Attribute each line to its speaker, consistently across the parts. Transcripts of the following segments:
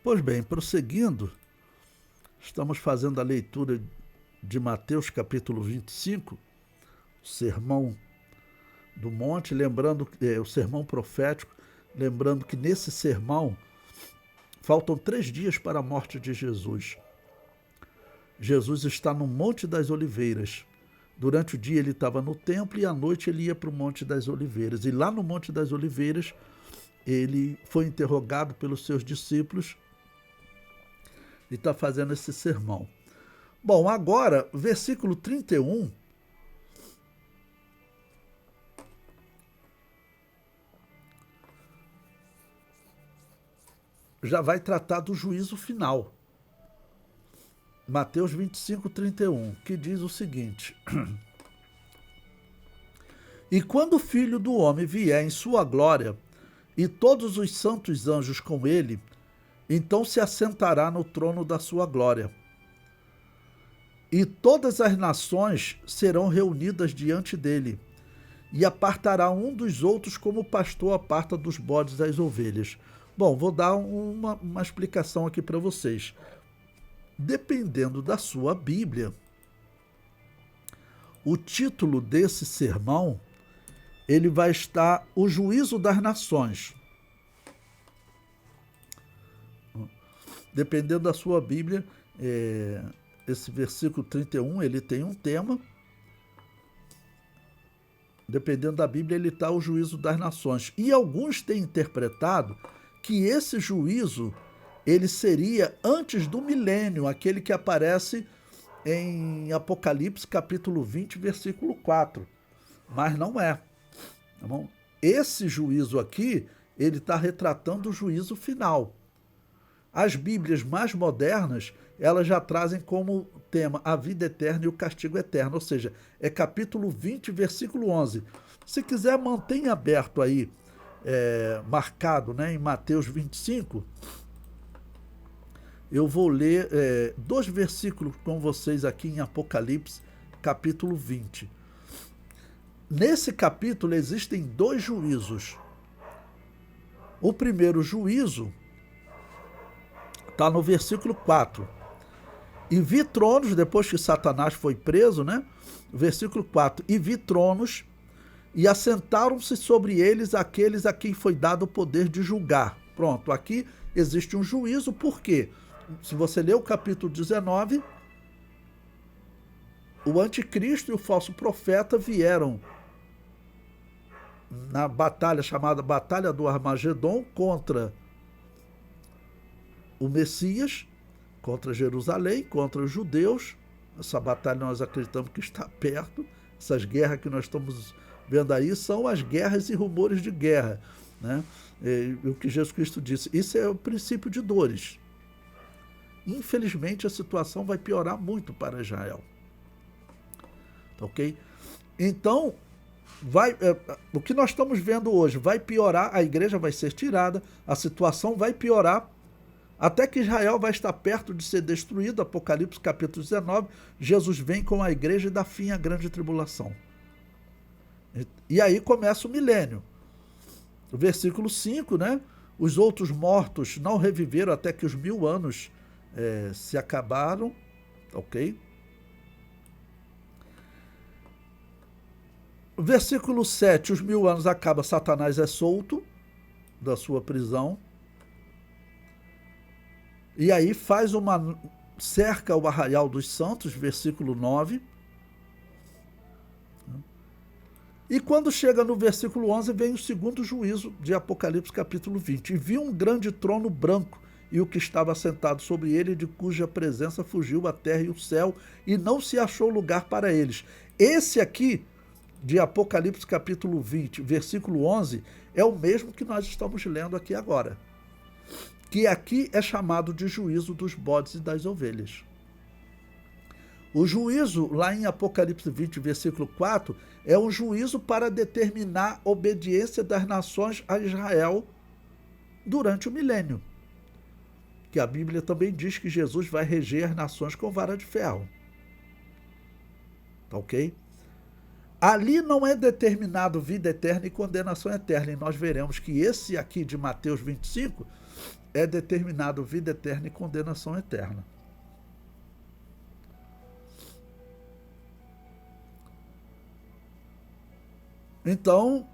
Speaker 1: Pois bem, prosseguindo, estamos fazendo a leitura de Mateus capítulo 25, o Sermão do Monte, lembrando, o sermão profético, lembrando que nesse sermão faltam 3 dias para a morte de Jesus. Jesus está no Monte das Oliveiras. Durante o dia ele estava no templo e à noite ele ia para o Monte das Oliveiras. E lá no Monte das Oliveiras ele foi interrogado pelos seus discípulos e está fazendo esse sermão. Bom, agora, versículo 31, já vai tratar do juízo final. Mateus 25, 31, que diz o seguinte: E quando o Filho do Homem vier em sua glória, e todos os santos anjos com ele, então se assentará no trono da sua glória. E todas as nações serão reunidas diante dele, e apartará um dos outros como o pastor aparta dos bodes as ovelhas. Bom, vou dar uma explicação aqui para vocês. Dependendo da sua Bíblia, o título desse sermão, ele vai estar o juízo das nações. Dependendo da sua Bíblia, esse versículo 31, ele tem um tema. Dependendo da Bíblia, ele está o juízo das nações. E alguns têm interpretado que esse juízo ele seria antes do milênio, aquele que aparece em Apocalipse capítulo 20, versículo 4. Mas não é. Tá bom? Esse juízo aqui, ele está retratando o juízo final. As Bíblias mais modernas, elas já trazem como tema a vida eterna e o castigo eterno, ou seja, é capítulo 20, versículo 11. Se quiser, mantenha aberto aí, marcado, né, em Mateus 25, eu vou ler 2 versículos com vocês aqui em Apocalipse, capítulo 20. Nesse capítulo existem 2 juízos. O primeiro juízo está no versículo 4. E vi tronos, depois que Satanás foi preso, né? Versículo 4. E vi tronos, e assentaram-se sobre eles aqueles a quem foi dado o poder de julgar. Pronto, aqui existe um juízo, por quê? Se você ler o capítulo 19, o anticristo e o falso profeta vieram na batalha chamada Batalha do Armagedon contra o Messias, contra Jerusalém, contra os judeus. Essa batalha nós acreditamos que está perto. Essas guerras que nós estamos vendo aí são as guerras e rumores de guerra, né? O que Jesus Cristo disse, isso é o princípio de dores. Infelizmente a situação vai piorar muito para Israel. Ok? Então, o que nós estamos vendo hoje vai piorar, a igreja vai ser tirada, a situação vai piorar, até que Israel vai estar perto de ser destruído. Apocalipse capítulo 19, Jesus vem com a igreja e dá fim à grande tribulação. E aí começa o milênio. O versículo 5, né? Os outros mortos não reviveram até que os 1000 anos se acabaram, ok? Versículo 7, os 1000 anos acaba, Satanás é solto da sua prisão. E aí faz cerca o arraial dos santos, versículo 9. E quando chega no versículo 11, vem o segundo juízo de Apocalipse capítulo 20. E vi um grande trono branco, e o que estava sentado sobre ele, de cuja presença fugiu a terra e o céu, e não se achou lugar para eles. Esse aqui, de Apocalipse capítulo 20, versículo 11, é o mesmo que nós estamos lendo aqui agora. Que aqui é chamado de juízo dos bodes e das ovelhas. O juízo, lá em Apocalipse 20, versículo 4, é um juízo para determinar a obediência das nações a Israel durante o milênio. Que a Bíblia também diz que Jesus vai reger as nações com vara de ferro. Tá ok? Ali não é determinado vida eterna e condenação eterna. E nós veremos que esse aqui de Mateus 25 é determinado vida eterna e condenação eterna. Então,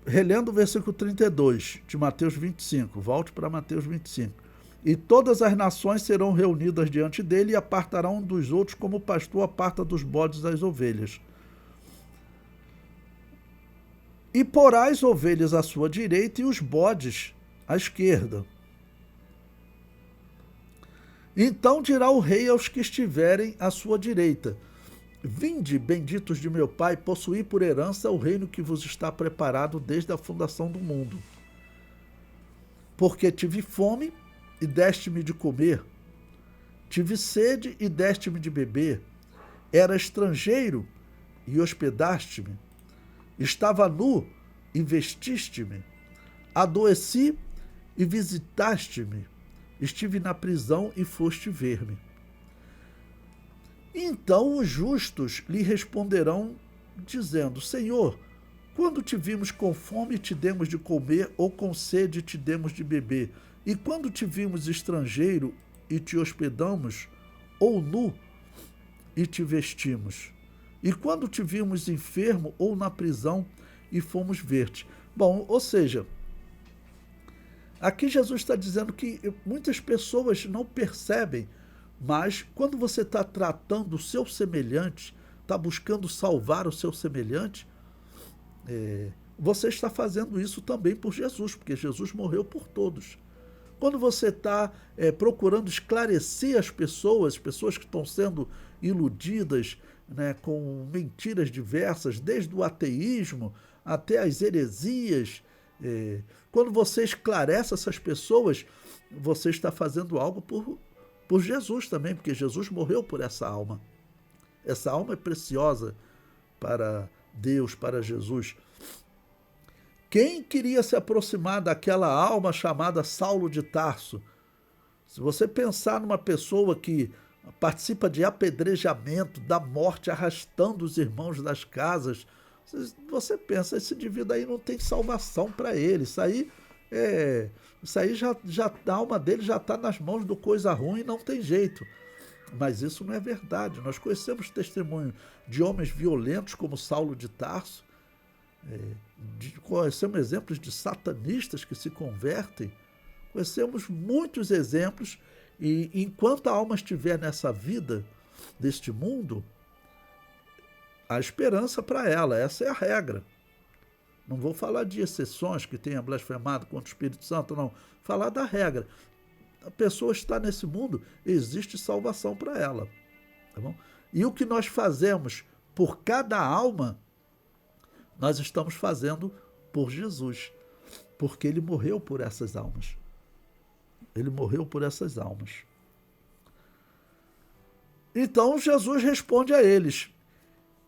Speaker 1: relendo o versículo 32 de Mateus 25, volte para Mateus 25. E todas as nações serão reunidas diante dele e apartarão um dos outros como o pastor aparta dos bodes as ovelhas. E porá as ovelhas à sua direita e os bodes à esquerda. Então dirá o rei aos que estiverem à sua direita: Vinde, benditos de meu Pai, possuí por herança o reino que vos está preparado desde a fundação do mundo. Porque tive fome e deste-me de comer, tive sede e deste-me de beber, era estrangeiro e hospedaste-me, estava nu e vestiste-me, adoeci e visitaste-me, estive na prisão e foste ver-me. Então os justos lhe responderão, dizendo: Senhor, quando te vimos com fome e te demos de comer, ou com sede e te demos de beber? E quando te vimos estrangeiro e te hospedamos, ou nu e te vestimos? E quando te vimos enfermo ou na prisão e fomos ver-te? Bom, ou seja, aqui Jesus está dizendo que muitas pessoas não percebem, mas quando você está tratando o seu semelhante, está buscando salvar o seu semelhante, você está fazendo isso também por Jesus, porque Jesus morreu por todos. Quando você está procurando esclarecer as pessoas que estão sendo iludidas, né, com mentiras diversas, desde o ateísmo até as heresias, quando você esclarece essas pessoas, você está fazendo algo por Jesus também, porque Jesus morreu por essa alma. Essa alma é preciosa para Deus, para Jesus. Quem queria se aproximar daquela alma chamada Saulo de Tarso? Se você pensar numa pessoa que participa de apedrejamento, da morte, arrastando os irmãos das casas, você pensa, esse indivíduo aí não tem salvação para ele. Isso aí já a alma dele já está nas mãos do coisa ruim, não tem jeito. Mas isso não é verdade. Nós conhecemos testemunho de homens violentos como Saulo de Tarso, conhecemos exemplos de satanistas que se convertem, conhecemos muitos exemplos, e enquanto a alma estiver nessa vida, deste mundo, há esperança para ela, essa é a regra. Não vou falar de exceções que tenha blasfemado contra o Espírito Santo, não. Falar da regra. A pessoa está nesse mundo, existe salvação para ela. Tá bom? E o que nós fazemos por cada alma, nós estamos fazendo por Jesus. Porque ele morreu por essas almas. Ele morreu por essas almas. Então Jesus responde a eles.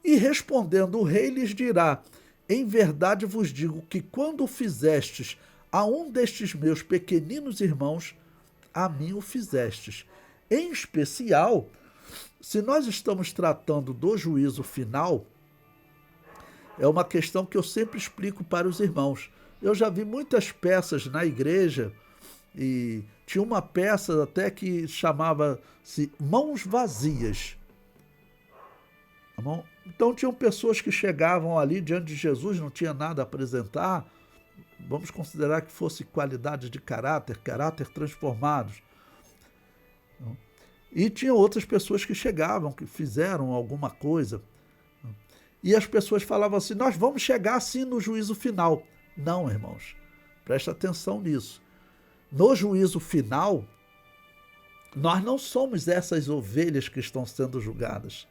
Speaker 1: E respondendo o rei lhes dirá: Em verdade vos digo que quando o fizestes a um destes meus pequeninos irmãos, a mim o fizestes. Em especial, se nós estamos tratando do juízo final, é uma questão que eu sempre explico para os irmãos. Eu já vi muitas peças na igreja, e tinha uma peça até que chamava-se Mãos Vazias. Tá bom? Então tinham pessoas que chegavam ali diante de Jesus, não tinha nada a apresentar, vamos considerar que fosse qualidade de caráter transformados. E tinha outras pessoas que chegavam, que fizeram alguma coisa, e as pessoas falavam assim: nós vamos chegar assim no juízo final. Não, irmãos, presta atenção nisso. No juízo final, nós não somos essas ovelhas que estão sendo julgadas.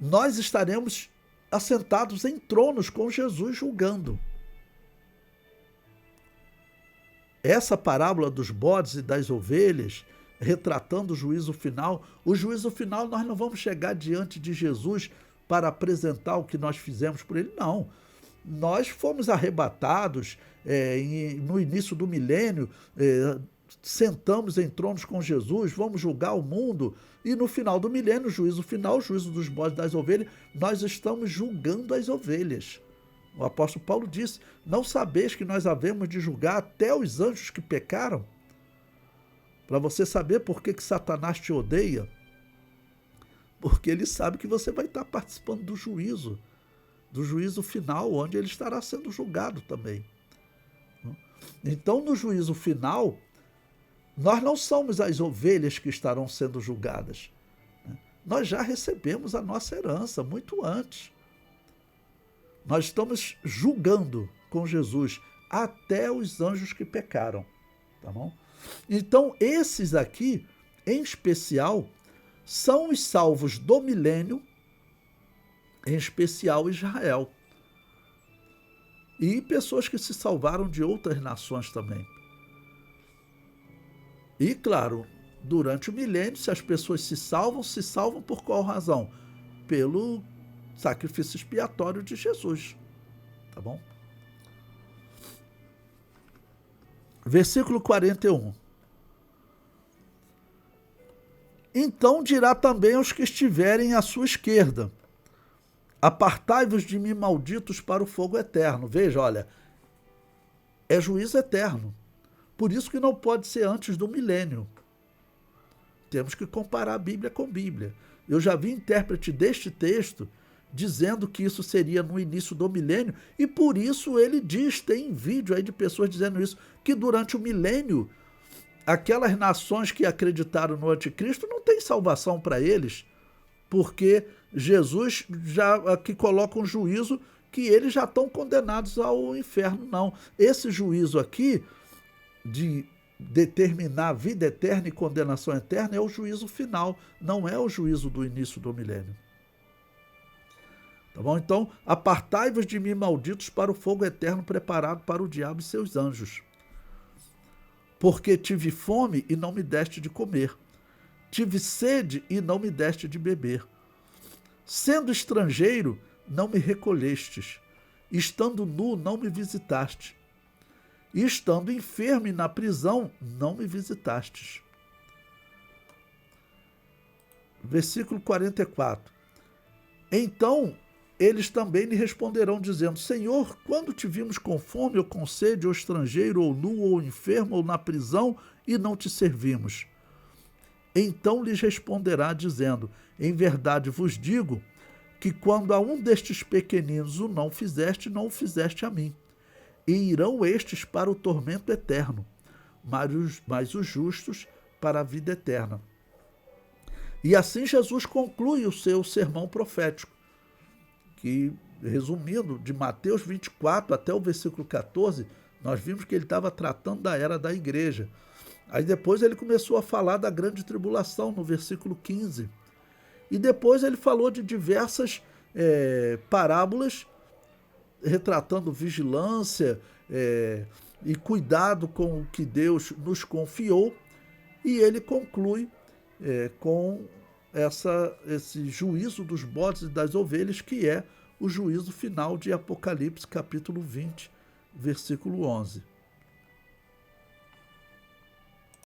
Speaker 1: Nós estaremos assentados em tronos com Jesus julgando. Essa parábola dos bodes e das ovelhas, retratando o juízo final nós não vamos chegar diante de Jesus para apresentar o que nós fizemos por ele, não. Nós fomos arrebatados no início do milênio, sentamos em tronos com Jesus, vamos julgar o mundo, e no final do milênio, o juízo final, o juízo dos bodes e das ovelhas, nós estamos julgando as ovelhas. O apóstolo Paulo disse: não sabeis que nós havemos de julgar até os anjos que pecaram? Para você saber por que Satanás te odeia, porque ele sabe que você vai estar participando do juízo final, onde ele estará sendo julgado também. Então, no juízo final, nós não somos as ovelhas que estarão sendo julgadas. Nós já recebemos a nossa herança muito antes. Nós estamos julgando com Jesus até os anjos que pecaram. Tá bom? Então, esses aqui, em especial, são os salvos do milênio, em especial Israel. E pessoas que se salvaram de outras nações também. E, claro, durante o milênio, se as pessoas se salvam por qual razão? Pelo sacrifício expiatório de Jesus. Tá bom? Versículo 41. Então dirá também aos que estiverem à sua esquerda: apartai-vos de mim, malditos, para o fogo eterno. Veja, olha, é juízo eterno. Por isso que não pode ser antes do milênio. Temos que comparar a Bíblia com a Bíblia. Eu já vi intérprete deste texto dizendo que isso seria no início do milênio, e por isso ele diz, tem vídeo aí de pessoas dizendo isso, que durante o milênio, aquelas nações que acreditaram no anticristo não tem salvação para eles, porque Jesus já aqui coloca um juízo que eles já estão condenados ao inferno. Não, esse juízo aqui de determinar vida eterna e condenação eterna é o juízo final, não é o juízo do início do milênio. Tá bom? Então, apartai-vos de mim, malditos, para o fogo eterno preparado para o diabo e seus anjos. Porque tive fome e não me deste de comer. Tive sede e não me deste de beber. Sendo estrangeiro, não me recolhestes. Estando nu, não me visitaste. E estando enfermo e na prisão, não me visitastes. Versículo 44. Então eles também lhe responderão, dizendo: Senhor, quando te vimos com fome, ou com sede, ou estrangeiro, ou nu, ou enfermo, ou na prisão, e não te servimos? Então lhes responderá, dizendo: Em verdade vos digo, que quando a um destes pequeninos o não o fizeste a mim. E irão estes para o tormento eterno, mas os justos para a vida eterna. E assim Jesus conclui o seu sermão profético, que, resumindo, de Mateus 24 até o versículo 14, nós vimos que ele estava tratando da era da igreja. Aí depois ele começou a falar da grande tribulação, no versículo 15. E depois ele falou de diversas parábolas, retratando vigilância e cuidado com o que Deus nos confiou. E ele conclui com esse juízo dos bodes e das ovelhas, que é o juízo final de Apocalipse, capítulo 20, versículo 11.